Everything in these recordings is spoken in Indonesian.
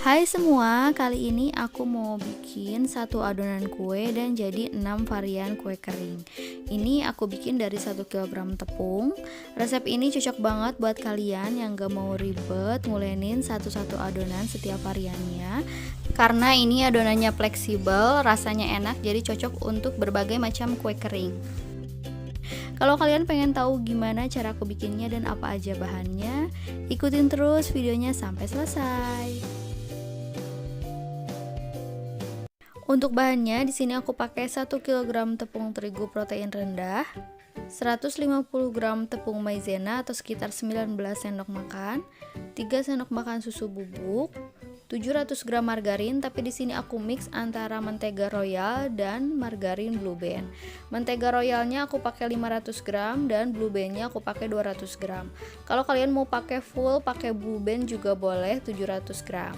Hai semua, kali ini aku mau bikin satu adonan kue dan jadi 6 varian kue kering. Ini aku bikin dari 1 kg tepung. Resep ini cocok banget buat kalian yang gak mau ribet ngulenin satu-satu adonan setiap variannya. Karena ini adonannya fleksibel, rasanya enak, jadi cocok untuk berbagai macam kue kering. Kalau kalian pengen tahu gimana cara aku bikinnya dan apa aja bahannya, ikutin terus videonya sampai selesai. Untuk bahannya, di sini aku pakai 1 kg tepung terigu protein rendah, 150 gram tepung maizena atau sekitar 19 sendok makan, 3 sendok makan susu bubuk, 700 gram margarin, tapi di sini aku mix antara mentega royal dan margarin Blue Band. Mentega royalnya aku pakai 500 gram dan Blue Bandnya aku pakai 200 gram. Kalau kalian mau pakai full, pakai Blue Band juga boleh 700 gram.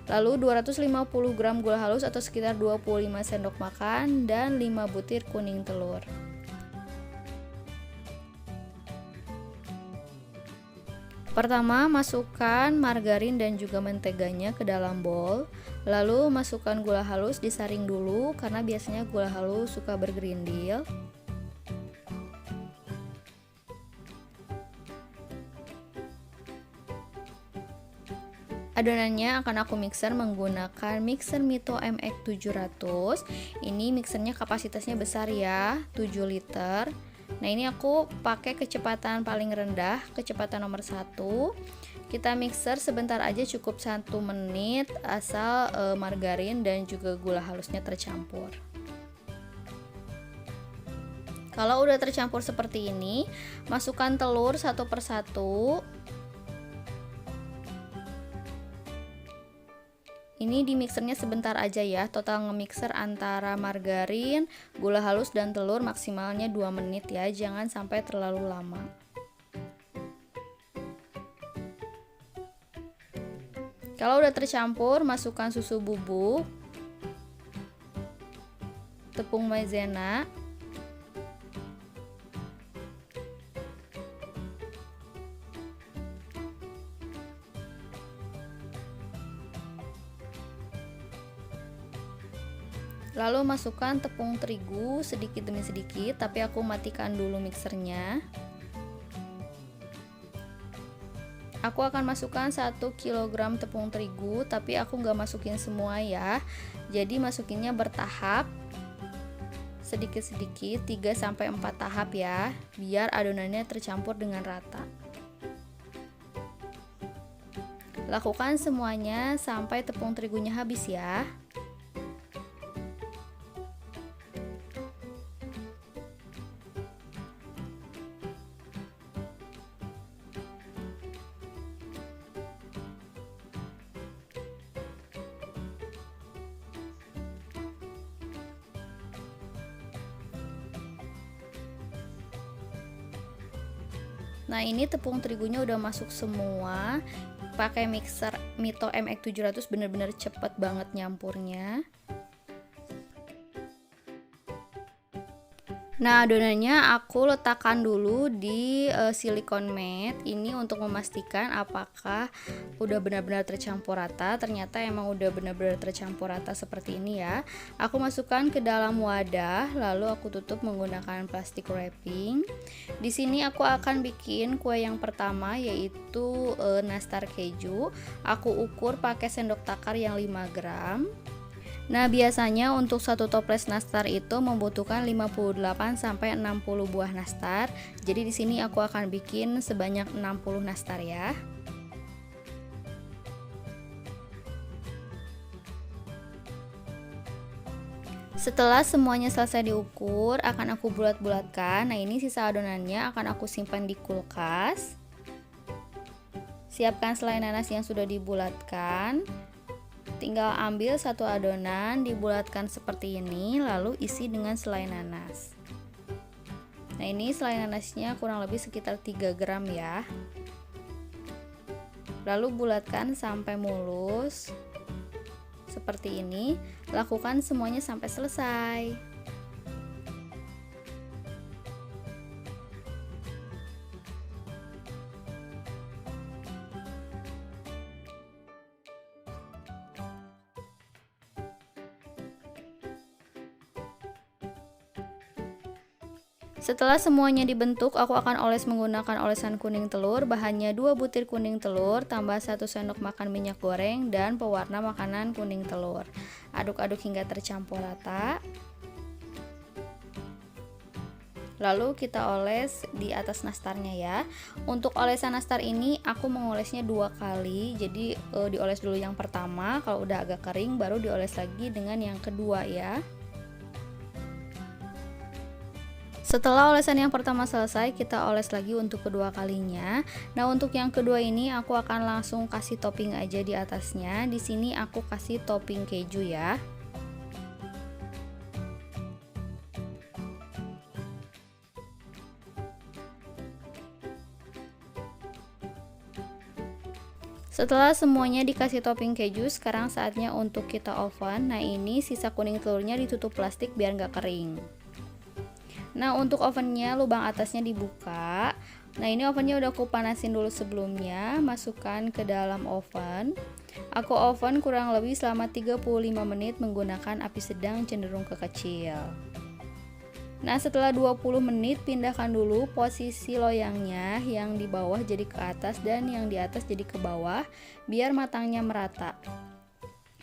Lalu 250 gram gula halus atau sekitar 25 sendok makan dan 5 butir kuning telur. Pertama, masukkan margarin dan juga menteganya ke dalam bowl. Lalu masukkan gula halus, disaring dulu karena biasanya gula halus suka bergerindil. Adonannya akan aku mixer menggunakan mixer Mito MX700. Ini mixernya kapasitasnya besar ya, 7 liter. Nah, ini aku pakai kecepatan paling rendah, kecepatan nomor 1. Kita mixer sebentar aja, cukup 1 menit, asal margarin dan juga gula halusnya tercampur. Kalau udah tercampur seperti ini, masukkan telur satu persatu. Ini di mixernya sebentar aja ya, total nge-mixer antara margarin, gula halus dan telur maksimalnya 2 menit ya, jangan sampai terlalu lama. Kalau udah tercampur, masukkan susu bubuk, tepung maizena, lalu masukkan tepung terigu sedikit demi sedikit, tapi aku matikan dulu mixernya. Aku akan masukkan 1 kg tepung terigu, tapi aku nggak masukin semua ya. Jadi masukinnya bertahap, sedikit-sedikit, 3-4 tahap ya, biar adonannya tercampur dengan rata. Lakukan semuanya sampai tepung terigunya habis ya. Nah, ini tepung terigunya udah masuk semua. Pakai mixer Mito MX700 bener-bener cepet banget nyampurnya. Nah, adonannya aku letakkan dulu di silikon mat. Ini untuk memastikan apakah udah benar-benar tercampur rata. Ternyata emang udah benar-benar tercampur rata seperti ini ya. Aku masukkan ke dalam wadah, lalu aku tutup menggunakan plastik wrapping. Di sini aku akan bikin kue yang pertama, yaitu nastar keju. Aku ukur pakai sendok takar yang 5 gram. Nah, biasanya untuk satu toples nastar itu membutuhkan 58-60 buah nastar. Jadi di sini aku akan bikin sebanyak 60 nastar ya. Setelah semuanya selesai diukur, akan aku bulat-bulatkan. Nah, ini sisa adonannya akan aku simpan di kulkas. Siapkan selai nanas yang sudah dibulatkan. Tinggal ambil satu adonan, dibulatkan seperti ini, lalu isi dengan selai nanas. Nah, ini selai nanasnya kurang lebih sekitar 3 gram ya. Lalu bulatkan sampai mulus seperti ini. Lakukan semuanya sampai selesai. Setelah semuanya dibentuk, aku akan oles menggunakan olesan kuning telur. Bahannya 2 butir kuning telur, tambah 1 sendok makan minyak goreng dan pewarna makanan kuning telur. Aduk-aduk hingga tercampur rata. Lalu kita oles di atas nastarnya ya. Untuk olesan nastar ini aku mengolesnya 2 kali. Jadi dioles dulu yang pertama, kalau udah agak kering baru dioles lagi dengan yang kedua ya. Setelah olesan yang pertama selesai, kita oles lagi untuk kedua kalinya. Nah, untuk yang kedua ini aku akan langsung kasih topping aja di atasnya. Di sini aku kasih topping keju ya. Setelah semuanya dikasih topping keju, sekarang saatnya untuk kita oven. Nah, ini sisa kuning telurnya ditutup plastik biar nggak kering. Nah, untuk ovennya lubang atasnya dibuka. Nah, ini ovennya udah aku panasin dulu sebelumnya. Masukkan ke dalam oven. Aku oven kurang lebih selama 35 menit menggunakan api sedang cenderung ke kecil. Nah, setelah 20 menit pindahkan dulu posisi loyangnya, yang di bawah jadi ke atas dan yang di atas jadi ke bawah biar matangnya merata.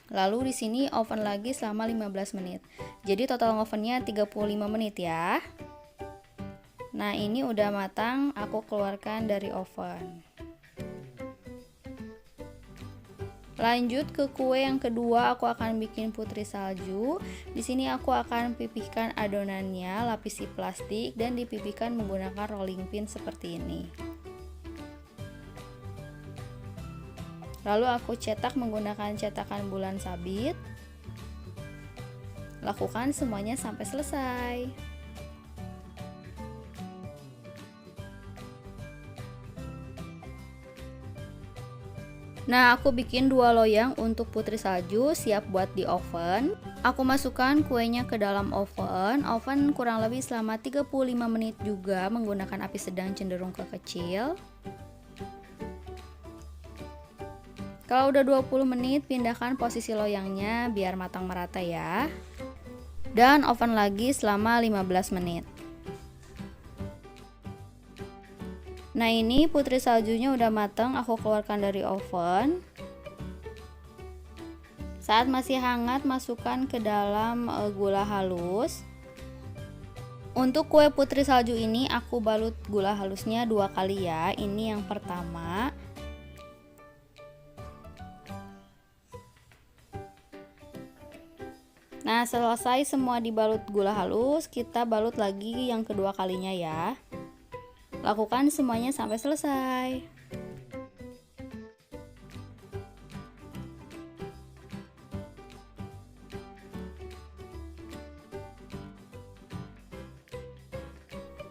Lalu di sini oven lagi selama 15 menit. Jadi total ovennya 35 menit ya. Nah, ini udah matang, aku keluarkan dari oven. Lanjut ke kue yang kedua, aku akan bikin putri salju. Di sini aku akan pipihkan adonannya, lapisi plastik dan dipipihkan menggunakan rolling pin seperti ini. Lalu aku cetak menggunakan cetakan bulan sabit. Lakukan semuanya sampai selesai. Nah, aku bikin 2 loyang untuk putri salju, siap buat di oven. Aku masukkan kuenya ke dalam oven. Oven kurang lebih selama 35 menit juga menggunakan api sedang cenderung ke kecil. Kalau udah 20 menit, pindahkan posisi loyangnya biar matang merata ya. Dan oven lagi selama 15 menit. Nah, ini putri saljunya udah matang, aku keluarkan dari oven. Saat masih hangat, masukkan ke dalam gula halus. Untuk kue putri salju ini aku balut gula halusnya 2 kali ya. Ini yang pertama. Nah, selesai semua dibalut gula halus, kita balut lagi yang kedua kalinya ya. Lakukan semuanya sampai selesai.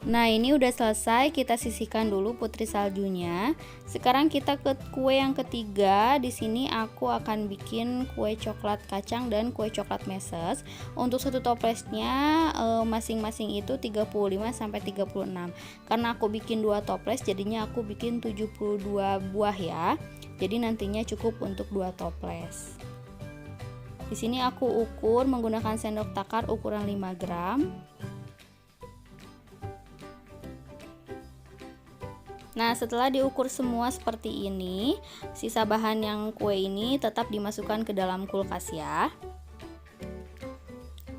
Nah, ini udah selesai, kita sisihkan dulu putri saljunya. Sekarang kita ke kue yang ketiga. Di sini aku akan bikin kue coklat kacang dan kue coklat meses. Untuk satu toplesnya masing-masing itu 35 sampai 36. Karena aku bikin 2 toples, jadinya aku bikin 72 buah ya. Jadi nantinya cukup untuk 2 toples. Di sini aku ukur menggunakan sendok takar ukuran 5 gram. Nah, setelah diukur semua seperti ini, sisa bahan yang kue ini tetap dimasukkan ke dalam kulkas ya.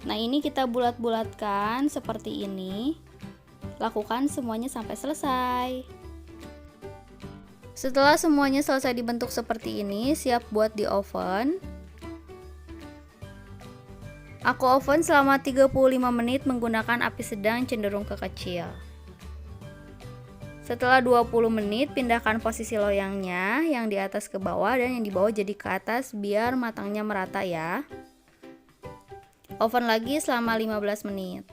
Nah, ini kita bulat-bulatkan seperti ini. Lakukan semuanya sampai selesai. Setelah semuanya selesai dibentuk seperti ini, siap buat di oven. Aku oven selama 35 menit menggunakan api sedang cenderung ke kecil. Setelah 20 menit, pindahkan posisi loyangnya, yang di atas ke bawah dan yang di bawah jadi ke atas biar matangnya merata ya. Oven lagi selama 15 menit.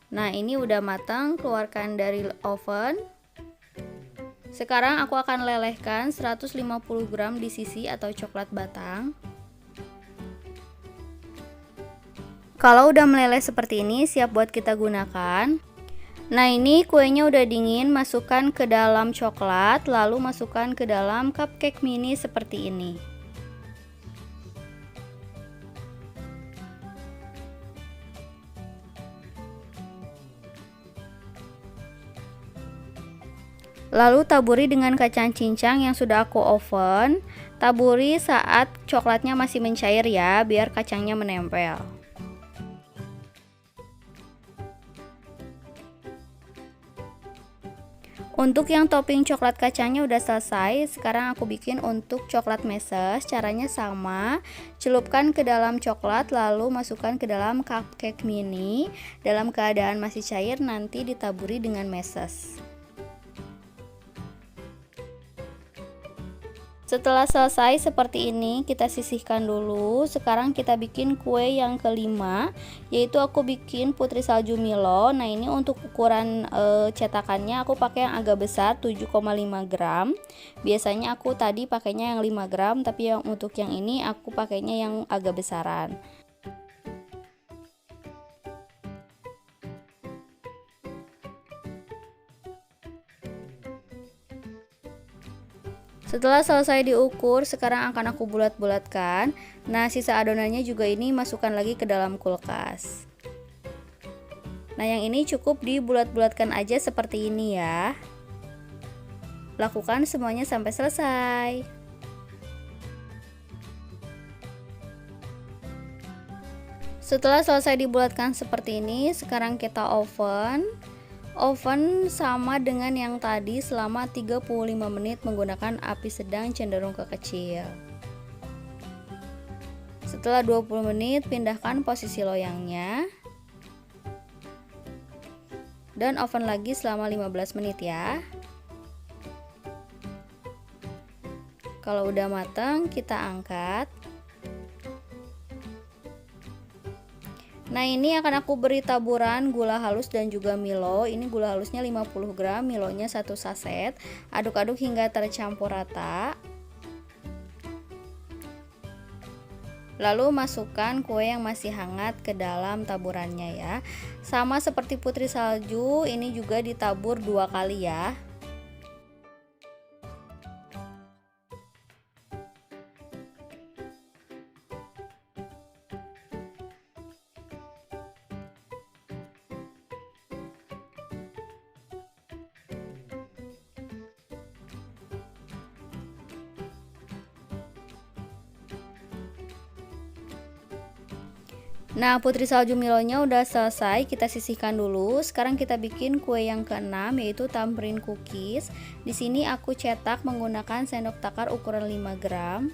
Nah, ini udah matang, keluarkan dari oven. Sekarang aku akan lelehkan 150 gram di sisi atau coklat batang. Kalau udah meleleh seperti ini, siap buat kita gunakan. Nah, ini kuenya udah dingin, masukkan ke dalam coklat, lalu masukkan ke dalam cupcake mini seperti ini. Lalu taburi dengan kacang cincang yang sudah aku oven. Taburi saat coklatnya masih mencair ya, biar kacangnya menempel. Untuk yang topping coklat kacangnya udah selesai. Sekarang aku bikin untuk coklat meses. Caranya sama. Celupkan ke dalam coklat lalu masukkan ke dalam cupcake mini. Dalam keadaan masih cair nanti ditaburi dengan meses. Setelah selesai seperti ini, kita sisihkan dulu. Sekarang kita bikin kue yang kelima, yaitu aku bikin putri salju Milo. Nah, ini untuk ukuran cetakannya aku pakai yang agak besar, 7,5 gram. Biasanya aku tadi pakainya yang 5 gram, tapi untuk yang ini aku pakainya yang agak besaran. Setelah selesai diukur, sekarang akan aku bulat-bulatkan. Nah, sisa adonannya juga ini masukkan lagi ke dalam kulkas. Nah, yang ini cukup dibulat-bulatkan aja seperti ini ya. Lakukan semuanya sampai selesai. Setelah selesai dibulatkan seperti ini, sekarang kita oven. Oven sama dengan yang tadi selama 35 menit menggunakan api sedang cenderung ke kecil. Setelah 20 menit, pindahkan posisi loyangnya. Dan oven lagi selama 15 menit ya. Kalau udah matang, kita angkat. Nah, ini akan aku beri taburan gula halus dan juga Milo. Ini gula halusnya 50 gram, Milonya 1 saset. Aduk-aduk hingga tercampur rata. Lalu masukkan kue yang masih hangat ke dalam taburannya ya. Sama seperti putri salju, ini juga ditabur 2 kali ya. Nah, putri salju Milonya udah selesai, kita sisihkan dulu. Sekarang kita bikin kue yang keenam, yaitu tamrin cookies. Di sini aku cetak menggunakan sendok takar ukuran 5 gram.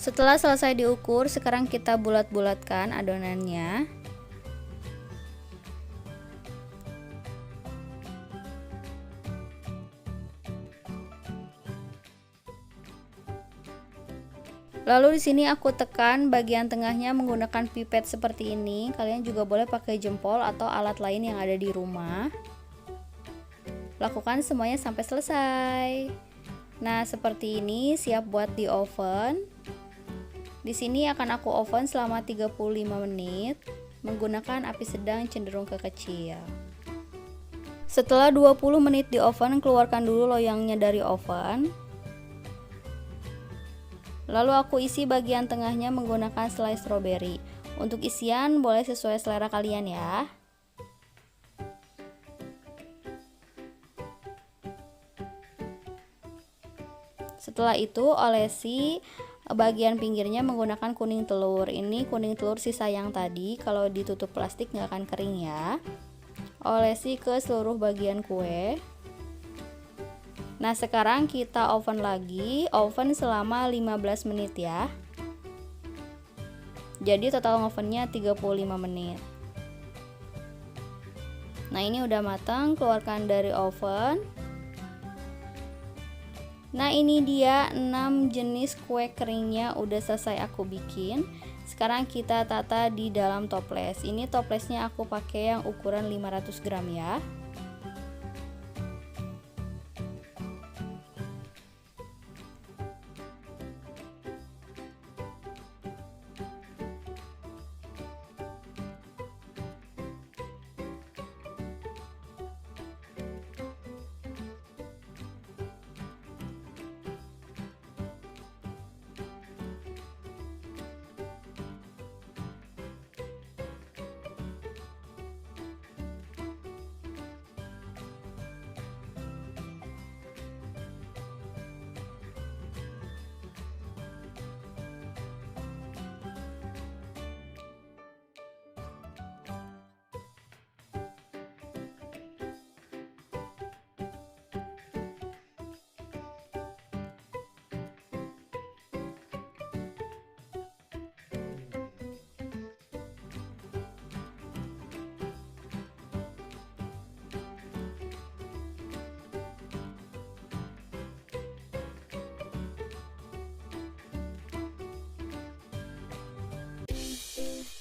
Setelah selesai diukur, sekarang kita bulat-bulatkan adonannya. Lalu di sini aku tekan bagian tengahnya menggunakan pipet seperti ini. Kalian juga boleh pakai jempol atau alat lain yang ada di rumah. Lakukan semuanya sampai selesai. Nah, seperti ini siap buat di oven. Di sini akan aku oven selama 35 menit menggunakan api sedang cenderung ke kecil. Setelah 20 menit di oven, keluarkan dulu loyangnya dari oven. Lalu aku isi bagian tengahnya menggunakan selai stroberi. Untuk isian boleh sesuai selera kalian ya. Setelah itu olesi bagian pinggirnya menggunakan kuning telur. Ini kuning telur sisa yang tadi, kalau ditutup plastik nggak akan kering ya. Olesi ke seluruh bagian kue. Nah, sekarang kita oven lagi, oven selama 15 menit ya. Jadi total ovennya 35 menit. Nah, ini udah matang, keluarkan dari oven. Nah, ini dia 6 jenis kue keringnya udah selesai aku bikin. Sekarang kita tata di dalam toples. Ini toplesnya aku pakai yang ukuran 500 gram ya.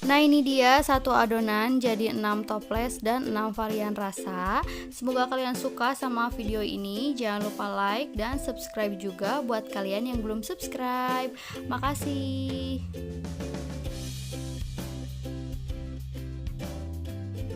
Nah, ini dia satu adonan jadi 6 toples dan 6 varian rasa. Semoga kalian suka sama video ini. Jangan lupa like dan subscribe juga buat kalian yang belum subscribe. Makasih.